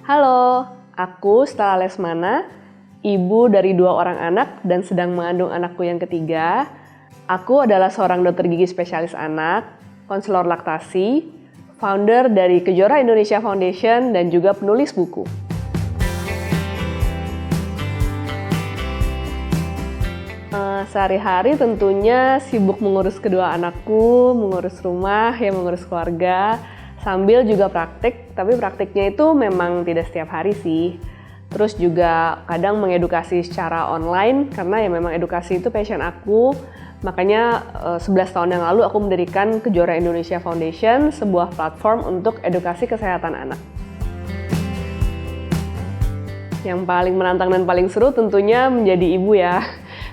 Halo, aku Stella Lesmana, ibu dari 2 orang anak dan sedang mengandung anakku yang ketiga. Aku adalah seorang dokter gigi spesialis anak, konselor laktasi, founder dari Kejora Indonesia Foundation, dan juga penulis buku. Sehari-hari tentunya sibuk mengurus kedua anakku, mengurus rumah, mengurus keluarga, sambil juga praktik, tapi praktiknya itu memang tidak setiap hari sih. Terus juga kadang mengedukasi secara online, karena memang edukasi itu passion aku. Makanya 11 tahun yang lalu aku mendirikan Kejora Indonesia Foundation, sebuah platform untuk edukasi kesehatan anak. Yang paling menantang dan paling seru tentunya menjadi ibu ya.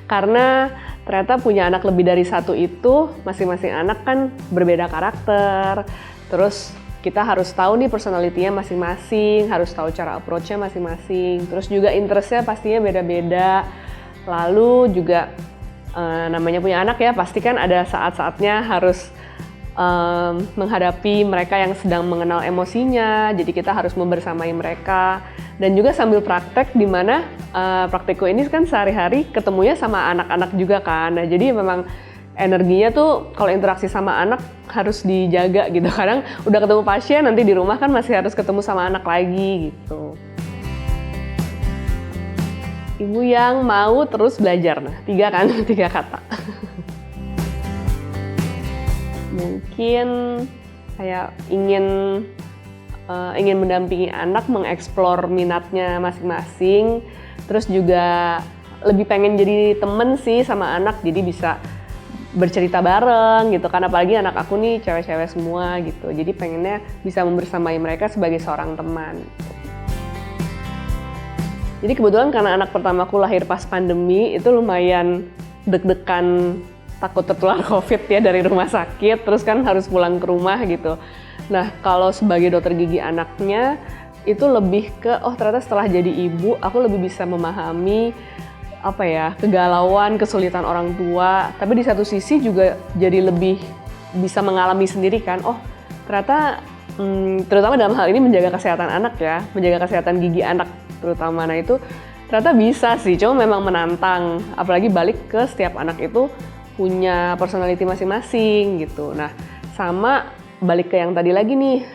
Karena ternyata punya anak lebih dari satu itu, masing-masing anak kan berbeda karakter. Terus kita harus tahu nih personality-nya masing-masing, harus tahu cara approach-nya masing-masing. Terus juga interest-nya pastinya beda-beda. Lalu juga namanya punya anak ya, pasti kan ada saat-saatnya harus menghadapi mereka yang sedang mengenal emosinya. Jadi kita harus membersamai mereka. Dan juga sambil praktek, di mana praktekku ini kan sehari-hari ketemunya sama anak-anak juga kan. Nah, jadi memang energinya tuh kalau interaksi sama anak harus dijaga gitu. Kadang udah ketemu pasien, nanti di rumah kan masih harus ketemu sama anak lagi gitu. Ibu yang mau terus belajar, nah 3 kan, 3 kata. Mungkin kayak ingin mendampingi anak mengeksplor minatnya masing-masing, terus juga lebih pengen jadi temen sih sama anak, jadi bisa bercerita bareng gitu kan, apalagi anak aku nih cewek-cewek semua gitu, jadi pengennya bisa membersamai mereka sebagai seorang teman. Jadi kebetulan karena anak pertamaku lahir pas pandemi, itu lumayan deg-degan, takut tertular COVID ya dari rumah sakit, terus kan harus pulang ke rumah gitu. Nah, kalau sebagai dokter gigi anaknya, itu lebih ke, ternyata setelah jadi ibu, aku lebih bisa memahami kegalauan, kesulitan orang tua. Tapi di satu sisi juga jadi lebih bisa mengalami sendiri kan, ternyata terutama dalam hal ini menjaga kesehatan anak ya, menjaga kesehatan gigi anak terutama. Nah itu ternyata bisa sih, cuma memang menantang. Apalagi balik ke setiap anak itu punya personality masing-masing gitu. Nah, sama balik ke yang tadi lagi nih,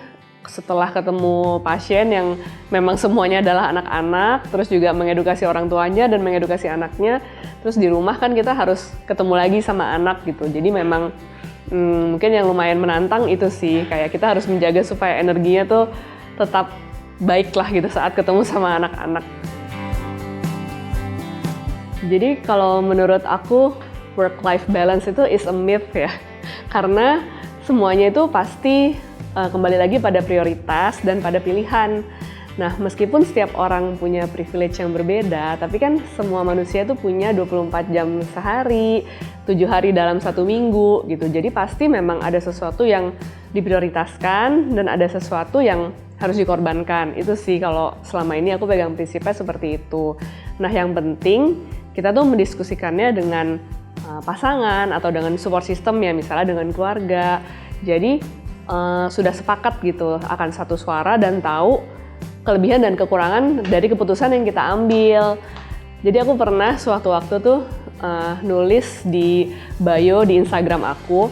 setelah ketemu pasien yang memang semuanya adalah anak-anak, terus juga mengedukasi orang tuanya dan mengedukasi anaknya, terus di rumah kan kita harus ketemu lagi sama anak gitu. Jadi memang mungkin yang lumayan menantang itu sih, kayak kita harus menjaga supaya energinya tuh tetap baik lah gitu saat ketemu sama anak-anak. Jadi kalau menurut aku work-life balance itu is a myth ya, karena semuanya itu pasti kembali lagi pada prioritas dan pada pilihan. Nah, meskipun setiap orang punya privilege yang berbeda, tapi kan semua manusia itu punya 24 jam sehari, 7 hari dalam 1 minggu gitu. Jadi pasti memang ada sesuatu yang diprioritaskan dan ada sesuatu yang harus dikorbankan. Itu sih kalau selama ini aku pegang prinsipnya seperti itu. Nah, yang penting kita tuh mendiskusikannya dengan pasangan atau dengan support system ya, misalnya dengan keluarga. Jadi sudah sepakat gitu akan satu suara dan tahu kelebihan dan kekurangan dari keputusan yang kita ambil. Jadi aku pernah suatu waktu tuh nulis di bio di Instagram aku,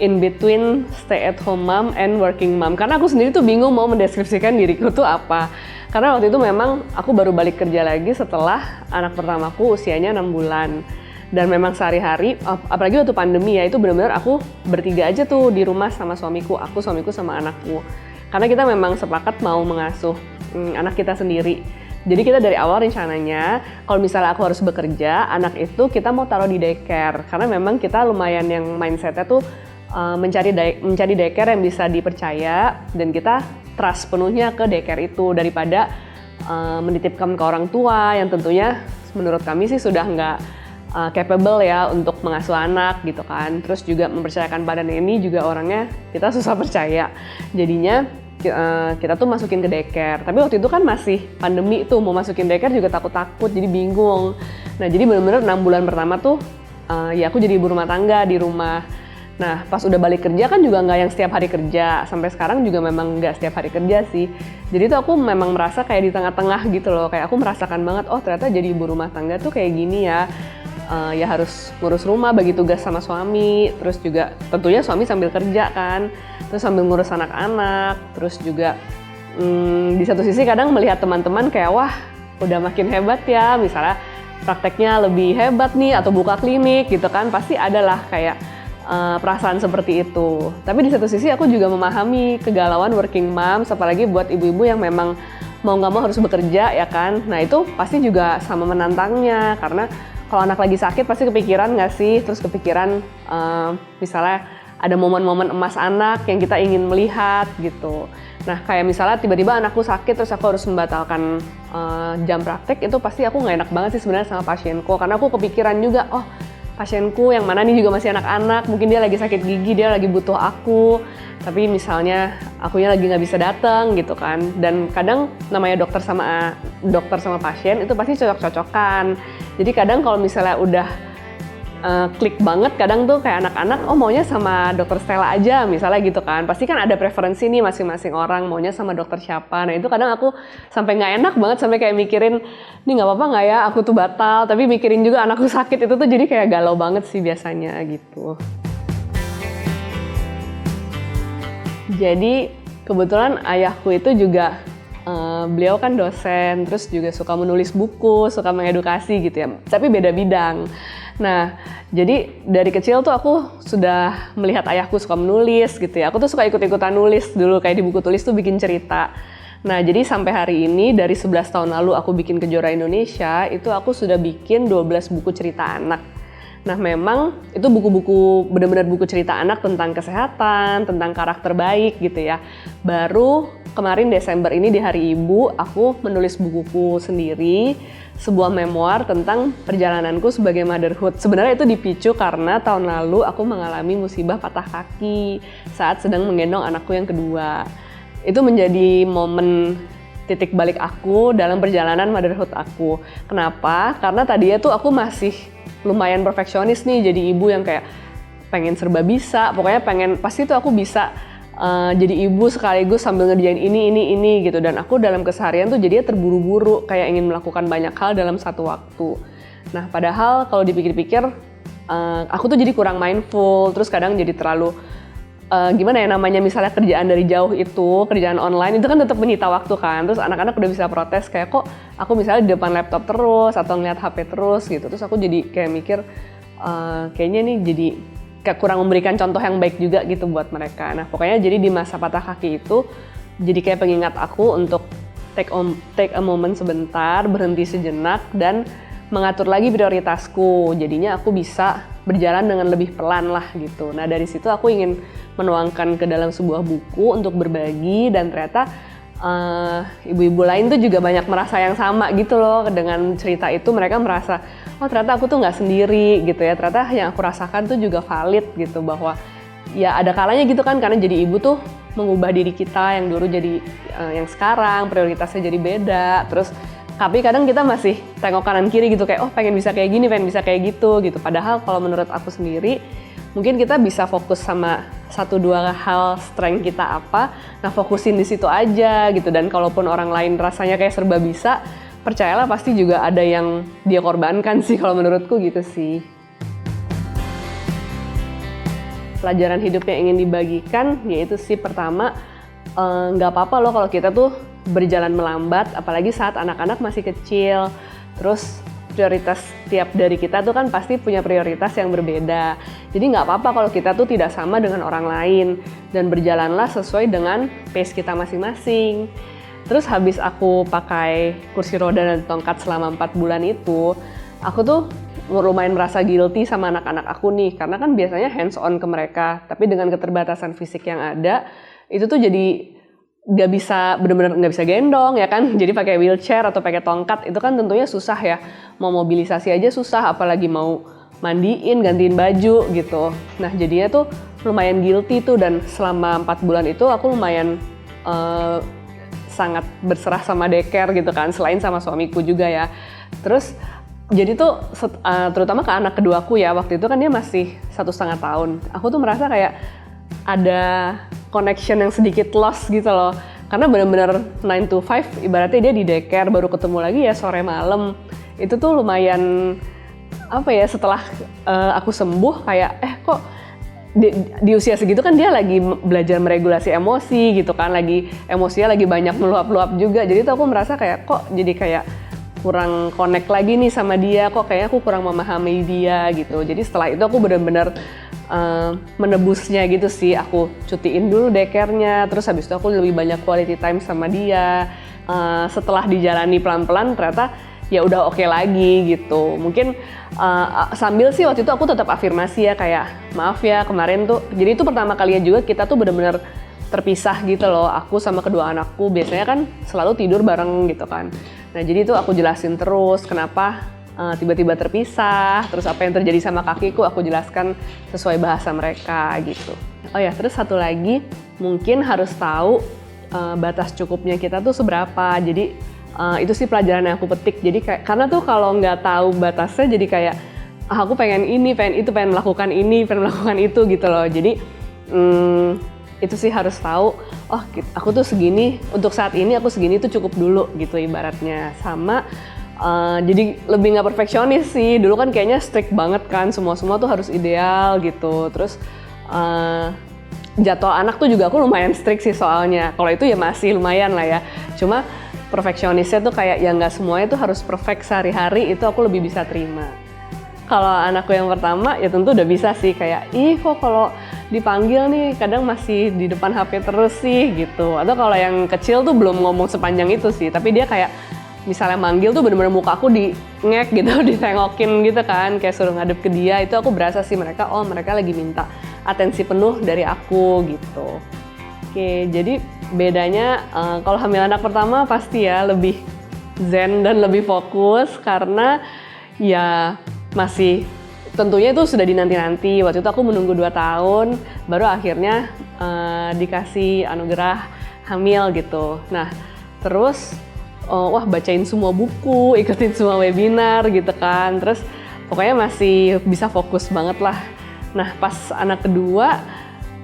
in between stay at home mom and working mom. Karena aku sendiri tuh bingung mau mendeskripsikan diriku tuh apa. Karena waktu itu memang aku baru balik kerja lagi setelah anak pertamaku usianya 6 bulan. Dan memang sehari-hari, apalagi waktu pandemi ya, itu benar-benar aku bertiga aja tuh di rumah sama suamiku, suamiku sama anakku. Karena kita memang sepakat mau mengasuh anak kita sendiri. Jadi kita dari awal rencananya, kalau misalnya aku harus bekerja, anak itu kita mau taruh di daycare. Karena memang kita lumayan yang mindsetnya tuh mencari daycare yang bisa dipercaya, dan kita trust penuhnya ke daycare itu, daripada menitipkan ke orang tua yang tentunya menurut kami sih sudah nggak capable ya untuk mengasuh anak gitu kan. Terus juga mempercayakan badan ini juga orangnya kita susah percaya. Jadinya kita tuh masukin ke daycare. Tapi waktu itu kan masih pandemi tuh, mau masukin daycare juga takut-takut, jadi bingung. Nah jadi benar-benar 6 bulan pertama tuh ya aku jadi ibu rumah tangga di rumah. Nah, pas udah balik kerja kan juga nggak yang setiap hari kerja. Sampai sekarang juga memang nggak setiap hari kerja sih. Jadi tuh aku memang merasa kayak di tengah-tengah gitu loh. Kayak aku merasakan banget, oh ternyata jadi ibu rumah tangga tuh kayak gini ya. Ya harus ngurus rumah, bagi tugas sama suami. Terus juga tentunya suami sambil kerja kan. Terus sambil ngurus anak-anak. Terus juga di satu sisi kadang melihat teman-teman kayak, wah udah makin hebat ya. Misalnya prakteknya lebih hebat nih atau buka klinik gitu kan. Pasti adalah kayak perasaan seperti itu. Tapi di satu sisi aku juga memahami kegalauan working moms, apalagi buat ibu-ibu yang memang mau nggak mau harus bekerja ya kan. Nah itu pasti juga sama menantangnya, karena kalau anak lagi sakit pasti kepikiran nggak sih? Terus kepikiran misalnya ada momen-momen emas anak yang kita ingin melihat gitu. Nah kayak misalnya tiba-tiba anakku sakit terus aku harus membatalkan jam praktek, itu pasti aku nggak enak banget sih sebenarnya sama pasienku, karena aku kepikiran juga, oh pasienku yang mana nih juga masih anak-anak, mungkin dia lagi sakit gigi, dia lagi butuh aku, tapi misalnya akunya lagi nggak bisa datang gitu kan. Dan kadang namanya dokter sama pasien itu pasti cocok-cocokan. Jadi kadang kalau misalnya udah klik banget, kadang tuh kayak anak-anak, oh maunya sama dokter Stella aja misalnya gitu kan. Pasti kan ada preferensi nih masing-masing orang maunya sama dokter siapa. Nah itu kadang aku sampai nggak enak banget, sampai kayak mikirin, nih nggak apa-apa nggak ya aku tuh batal, tapi mikirin juga anakku sakit, itu tuh jadi kayak galau banget sih biasanya gitu. Jadi kebetulan ayahku itu juga beliau kan dosen, terus juga suka menulis buku, suka mengedukasi gitu ya, tapi beda bidang. Nah, jadi dari kecil tuh aku sudah melihat ayahku suka menulis gitu ya. Aku tuh suka ikut-ikutan nulis dulu, kayak di buku tulis tuh bikin cerita. Nah, jadi sampai hari ini dari 11 tahun lalu aku bikin Kejora Indonesia, itu aku sudah bikin 12 buku cerita anak. Nah, memang itu buku-buku, benar-benar buku cerita anak tentang kesehatan, tentang karakter baik gitu ya. Baru kemarin Desember ini di Hari Ibu, aku menulis bukuku sendiri, sebuah memoir tentang perjalananku sebagai motherhood. Sebenarnya itu dipicu karena tahun lalu aku mengalami musibah patah kaki saat sedang menggendong anakku yang kedua. Itu menjadi momen titik balik aku dalam perjalanan motherhood aku. Kenapa? Karena tadinya tuh aku masih lumayan perfeksionis nih, jadi ibu yang kayak pengen serba bisa, pokoknya pasti tuh aku bisa jadi ibu sekaligus sambil ngerjain ini gitu. Dan aku dalam keseharian tuh jadinya terburu-buru, kayak ingin melakukan banyak hal dalam satu waktu. Nah padahal kalau dipikir-pikir aku tuh jadi kurang mindful, terus kadang jadi terlalu gimana ya namanya, misalnya kerjaan dari jauh itu, kerjaan online itu kan tetap menyita waktu kan. Terus anak-anak udah bisa protes kayak, kok aku misalnya di depan laptop terus atau ngeliat HP terus gitu. Terus aku jadi kayak mikir kayaknya nih jadi kayak kurang memberikan contoh yang baik juga gitu buat mereka. Nah pokoknya jadi di masa patah kaki itu jadi kayak pengingat aku untuk take a moment sebentar, berhenti sejenak dan mengatur lagi prioritasku. Jadinya aku bisa berjalan dengan lebih pelan lah gitu. Nah dari situ aku ingin menuangkan ke dalam sebuah buku untuk berbagi, dan ternyata ibu-ibu lain tuh juga banyak merasa yang sama gitu loh. Dengan cerita itu mereka merasa, oh ternyata aku tuh nggak sendiri gitu ya, ternyata yang aku rasakan tuh juga valid gitu, bahwa ya ada kalanya gitu kan, karena jadi ibu tuh mengubah diri kita yang dulu jadi yang sekarang, prioritasnya jadi beda. Terus tapi kadang kita masih tengok kanan kiri gitu, kayak oh pengen bisa kayak gini, pengen bisa kayak gitu. Padahal kalau menurut aku sendiri, mungkin kita bisa fokus sama 1-2 hal strength kita apa, nah fokusin di situ aja gitu. Dan kalaupun orang lain rasanya kayak serba bisa, percayalah pasti juga ada yang dia korbankan sih, kalau menurutku gitu sih. Pelajaran hidup yang ingin dibagikan yaitu sih, pertama, nggak apa-apa loh kalau kita tuh berjalan melambat, apalagi saat anak-anak masih kecil. Terus prioritas tiap dari kita tuh kan pasti punya prioritas yang berbeda. Jadi nggak apa-apa kalau kita tuh tidak sama dengan orang lain, dan berjalanlah sesuai dengan pace kita masing-masing. Terus habis aku pakai kursi roda dan tongkat selama 4 bulan itu, aku tuh lumayan merasa guilty sama anak-anak aku nih, karena kan biasanya hands on ke mereka, tapi dengan keterbatasan fisik yang ada, itu tuh jadi nggak bisa, benar-benar nggak bisa gendong ya kan. Jadi pakai wheelchair atau pakai tongkat itu kan tentunya susah ya, mau mobilisasi aja susah, apalagi mau mandiin, gantiin baju gitu. Nah jadinya tuh lumayan guilty tuh, dan selama 4 bulan itu aku lumayan sangat berserah sama daycare gitu kan, selain sama suamiku juga ya. Terus Jadi tuh terutama ke anak keduaku ya, waktu itu kan dia masih 1,5 tahun. Aku tuh merasa kayak ada connection yang sedikit lost gitu loh. Karena bener-bener 9 to 5, ibaratnya dia di daycare, baru ketemu lagi ya sore malam. Itu tuh lumayan, apa ya, setelah aku sembuh kayak, kok di usia segitu kan dia lagi belajar meregulasi emosi gitu kan, lagi emosinya lagi banyak meluap-luap juga. Jadi tuh aku merasa kayak, kok jadi kayak kurang connect lagi nih sama dia, kok kayaknya aku kurang memahami dia gitu. Jadi setelah itu aku benar-benar menebusnya gitu sih. Aku cutiin dulu daycare-nya, terus habis itu aku lebih banyak quality time sama dia. Setelah dijalani pelan-pelan ternyata ya udah oke lagi gitu. Mungkin sambil sih waktu itu aku tetap afirmasi ya, kayak maaf ya kemarin tuh. Jadi itu pertama kalinya juga kita tuh benar-benar terpisah gitu loh. Aku sama kedua anakku biasanya kan selalu tidur bareng gitu kan. Nah jadi itu aku jelasin terus kenapa tiba-tiba terpisah, terus apa yang terjadi sama kakiku aku jelaskan sesuai bahasa mereka gitu. Oh ya, terus satu lagi mungkin harus tahu batas cukupnya kita tuh seberapa. Jadi itu sih pelajaran yang aku petik. Jadi karena tuh kalau nggak tahu batasnya jadi kayak aku pengen ini, pengen itu, pengen melakukan ini, pengen melakukan itu gitu loh. Jadi itu sih harus tahu, oh aku tuh segini, untuk saat ini aku segini tuh cukup dulu gitu ibaratnya. Sama jadi lebih nggak perfeksionis sih, dulu kan kayaknya strict banget kan, semua tuh harus ideal gitu. Terus jadwal anak tuh juga aku lumayan strict sih soalnya, kalau itu ya masih lumayan lah ya. Cuma perfeksionisnya tuh kayak ya nggak semuanya tuh harus perfect sehari-hari, itu aku lebih bisa terima. Kalau anakku yang pertama ya tentu udah bisa sih, kayak ih kok kalau dipanggil nih kadang masih di depan HP terus sih gitu. Atau kalau yang kecil tuh belum ngomong sepanjang itu sih, tapi dia kayak misalnya manggil tuh bener-bener muka aku di-ngek gitu, ditengokin gitu kan, kayak suruh ngadep ke dia. Itu aku berasa sih mereka lagi minta atensi penuh dari aku gitu. Oke, jadi bedanya kalau hamil anak pertama pasti ya lebih zen dan lebih fokus, karena ya masih tentunya itu sudah dinanti-nanti. Waktu itu aku menunggu 2 tahun baru akhirnya dikasih anugerah hamil gitu. Nah terus bacain semua buku, ikutin semua webinar gitu kan, terus pokoknya masih bisa fokus banget lah. Nah pas anak kedua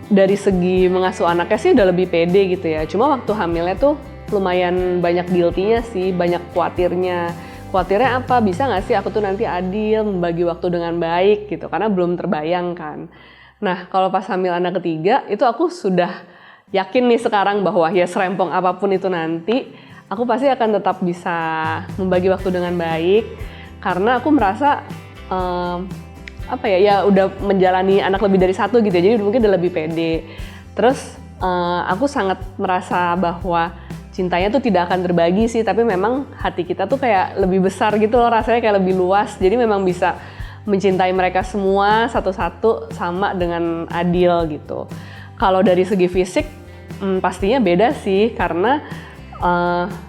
dari segi mengasuh anaknya sih udah lebih pede gitu ya. Cuma waktu hamilnya tuh lumayan banyak guilty-nya sih, banyak khawatirnya. Khawatirnya apa? Bisa nggak sih aku tuh nanti adil, membagi waktu dengan baik gitu, karena belum terbayangkan. Nah kalau pas hamil anak ketiga itu aku sudah yakin nih sekarang bahwa ya serempong apapun itu nanti, aku pasti akan tetap bisa membagi waktu dengan baik, karena aku merasa ya udah menjalani anak lebih dari satu gitu ya, jadi mungkin udah lebih pede. Terus aku sangat merasa bahwa cintanya tuh tidak akan terbagi sih, tapi memang hati kita tuh kayak lebih besar gitu loh, rasanya kayak lebih luas, jadi memang bisa mencintai mereka semua satu-satu sama dengan adil gitu. Kalau dari segi fisik pastinya beda sih, karena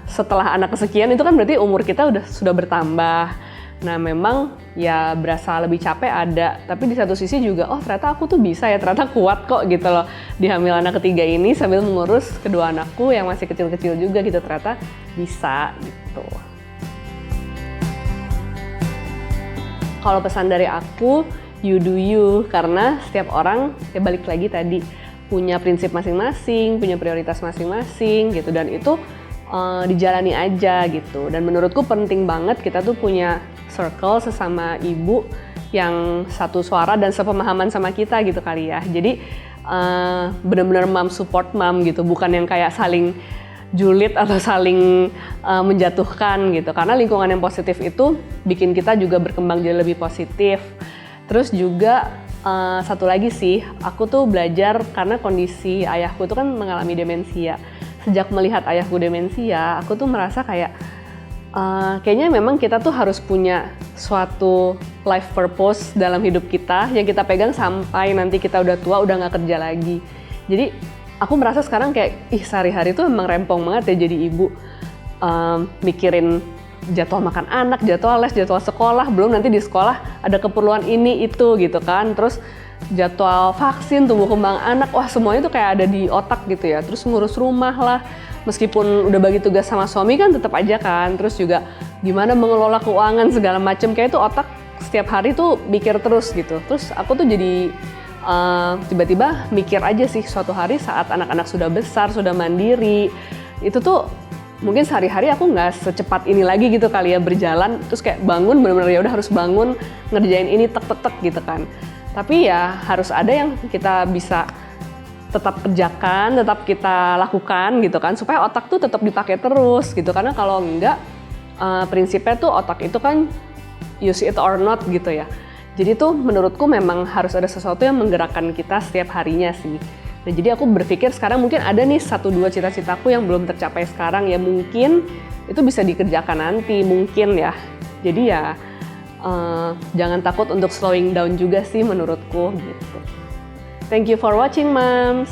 setelah anak kesekian itu kan berarti umur kita sudah bertambah. Nah memang ya berasa lebih capek ada, tapi di satu sisi juga ternyata aku tuh bisa ya, ternyata kuat kok gitu loh di hamil anak ketiga ini sambil mengurus kedua anakku yang masih kecil-kecil juga gitu, ternyata bisa gitu. Kalau pesan dari aku, you do you, karena setiap orang ya balik lagi tadi punya prinsip masing-masing, punya prioritas masing-masing gitu, dan itu dijalani aja gitu. Dan menurutku penting banget kita tuh punya circle sesama ibu yang satu suara dan sepemahaman sama kita gitu kali ya. Jadi benar-benar mom support mom gitu, bukan yang kayak saling julid atau saling menjatuhkan gitu. Karena lingkungan yang positif itu bikin kita juga berkembang jadi lebih positif. Terus juga satu lagi sih, aku tuh belajar karena kondisi ayahku tuh kan mengalami demensia. Sejak melihat ayahku demensia, aku tuh merasa kayak kayaknya memang kita tuh harus punya suatu life purpose dalam hidup kita yang kita pegang sampai nanti kita udah tua, udah nggak kerja lagi. Jadi aku merasa sekarang kayak sehari-hari tuh emang rempong banget ya jadi ibu, mikirin jadwal makan anak, jadwal les, jadwal sekolah, belum nanti di sekolah ada keperluan ini itu gitu kan. Terus jadwal vaksin, tumbuh kembang anak, wah semuanya tuh kayak ada di otak gitu ya. Terus ngurus rumah lah, meskipun udah bagi tugas sama suami kan tetap aja kan. Terus juga gimana mengelola keuangan segala macam, kayak itu otak setiap hari tuh mikir terus gitu. Terus aku tuh jadi tiba-tiba mikir aja sih suatu hari saat anak-anak sudah besar, sudah mandiri, itu tuh mungkin sehari-hari aku nggak secepat ini lagi gitu kali ya berjalan, terus kayak bangun benar-benar ya udah harus bangun ngerjain ini tek gitu kan. Tapi ya harus ada yang kita bisa tetap kerjakan, tetap kita lakukan gitu kan, supaya otak tuh tetap dipakai terus gitu. Karena kalau enggak, prinsipnya tuh otak itu kan use it or not gitu ya. Jadi tuh menurutku memang harus ada sesuatu yang menggerakkan kita setiap harinya sih. Nah, jadi aku berpikir sekarang mungkin ada nih 1-2 cita-citaku yang belum tercapai sekarang, ya mungkin itu bisa dikerjakan nanti, mungkin ya. Jadi ya jangan takut untuk slowing down juga sih menurutku gitu. Thank you for watching, Moms.